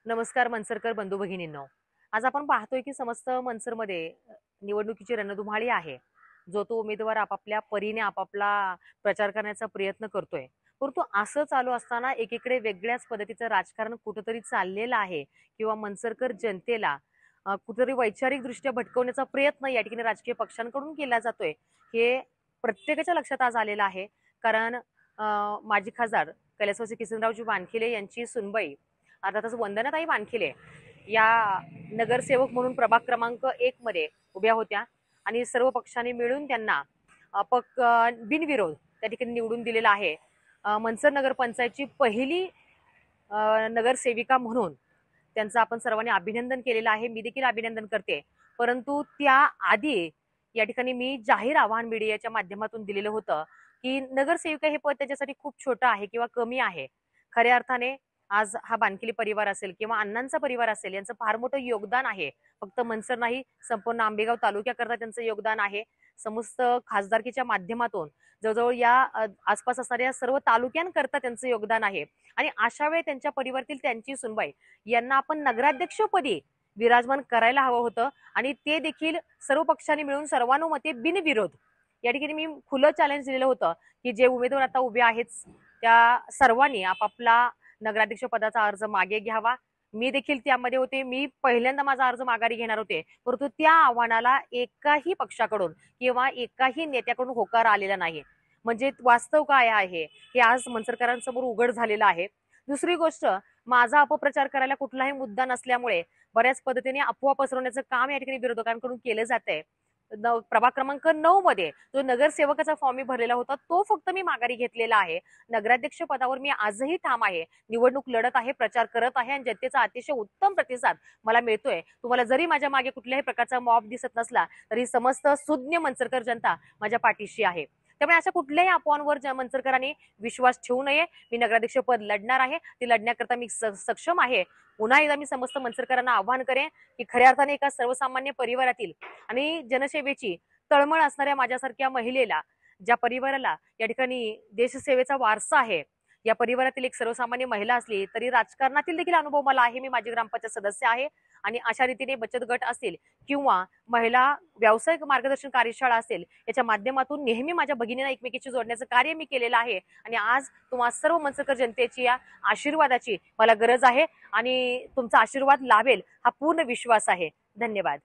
नमस्कार मनसरकर बंधू भगिनींनो. आज आपण पाहतोय की समस्त मनसरमध्ये निवडणुकीची रणधुमाळी आहे. जो तो उमेदवार आपापल्या परीने आपापला प्रचार करण्याचा प्रयत्न करतोय. परंतु असं चालू असताना एकीकडे वेगळ्याच पद्धतीचं राजकारण कुठंतरी चाललेलं आहे किंवा मनसरकर जनतेला कुठेतरी वैचारिकदृष्ट्या भटकवण्याचा प्रयत्न या ठिकाणी राजकीय पक्षांकडून केला जातोय. हे प्रत्येकाच्या लक्षात आज आलेलं आहे. कारण माजी खासदार कैलासवासी किसनरावजी वानखेडे यांची सुनबाई अर्थातच वंदनाताई वानखेडे या नगरसेवक म्हणून प्रभाग क्रमांक 1 मध्ये उभ्या होत्या आणि सर्व पक्षांनी मिळून त्यांना बिनविरोध त्या ठिकाणी निवडून दिलेला आहे. मनसर नगरपंचायतची पहिली नगरसेविका म्हणून त्यांचं आपण सर्वांनी अभिनंदन केलेलं आहे. मी देखील अभिनंदन करते. परंतु त्या आधी या ठिकाणी मी जाहीर आवाहन मीडियाच्या माध्यमातून दिलेलं होतं की नगरसेविका हे पद त्याच्यासाठी खूप छोटं आहे किंवा कमी आहे. खऱ्या अर्थाने आज हा बानकिली परिवार असेल किंवा अण्णांचा परिवार असेल यांचं फार मोठं योगदान आहे. फक्त मनसर नाही, संपूर्ण आंबेगाव तालुक्याकरता त्यांचं योगदान आहे. समस्त खासदारकीच्या माध्यमातून जवळजवळ या आसपास असणाऱ्या सर्व तालुक्यांकरता त्यांचं योगदान आहे. आणि अशा वेळी त्यांच्या परिवारातील त्यांची सुनबाई यांना आपण नगराध्यक्षपदी विराजमान करायला हवं होतं आणि ते देखील सर्व पक्षांनी मिळून सर्वानुमते बिनविरोध या ठिकाणी मी खुलं चॅलेंज दिलेलं होतं की जे उमेदवार आता उभे आहेत त्या सर्वांनी आपापला नगराध्यक्ष पदाचा अर्ज मागे घ्यावा. मी देखील त्यामध्ये होते. मी पहिल्यांदा माझा अर्ज माघारी घेणार होते. परंतु त्या आव्हानाला एकाही पक्षाकडून किंवा एकाही नेत्याकडून होकार आलेला नाही. म्हणजे वास्तव काय आहे हे आज मनसरकरांसमोर उघड झालेलं आहे. दुसरी गोष्ट, माझा अपप्रचार करायला कुठलाही मुद्दा नसल्यामुळे बऱ्याच पद्धतीने अफवा पसरवण्याचं काम या ठिकाणी विरोधकांकडून केलं जात आहे. प्रभाग क्रमांक 9 मध्ये जो नगरसेवकाचा फॉर्म मी भरलेला होता तो फक्त मी माघारी घेतलेला आहे. नगराध्यक्ष पदावर मी आजही ठाम आहे. निवडणूक लढत आहे, प्रचार करत आहे आणि जनतेचा अतिशय उत्तम प्रतिसाद मला मिळतोय. तुम्हाला जरी माझ्या मागे कुठल्याही प्रकारचा मॉब दिसत नसला तरी समस्त सुज्ञ मनसरकर जनता माझ्या पाठीशी आहे. त्यामुळे अशा कुठल्याही अफवांवर मनसरकरांनी विश्वास ठेवू नये. मी नगराध्यक्ष पद लढणार आहे. ते लढण्याकरता मी सक्षम आहे. पुन्हा एकदा मी समस्त मनसरकरांना आवाहन करेन की खऱ्या अर्थाने एका सर्वसामान्य परिवारातील आणि जनसेवेची तळमळ असणाऱ्या माझ्यासारख्या महिलेला, ज्या परिवाराला या ठिकाणी देशसेवेचा वारसा आहे, या परिवारातील एक सर्वसामान्य महिला असली तरी राजकारणातील देखील अनुभव मला आहे. मी माझी ग्रामपंचायत सदस्य आहे आणि अशा रीतीने बचत गट असतील किंवा महिला व्यावसायिक मार्गदर्शन कार्यशाळा असेल याच्या माध्यमातून नेहमी माझ्या भगिनींना एकमेकीशी जोडण्याचं कार्य मी केलेलं आहे. आणि आज तुम्हा सर्व मनसरकर जनतेची या आशीर्वादाची मला गरज आहे आणि तुमचा आशीर्वाद लाभेल हा पूर्ण विश्वास आहे. धन्यवाद.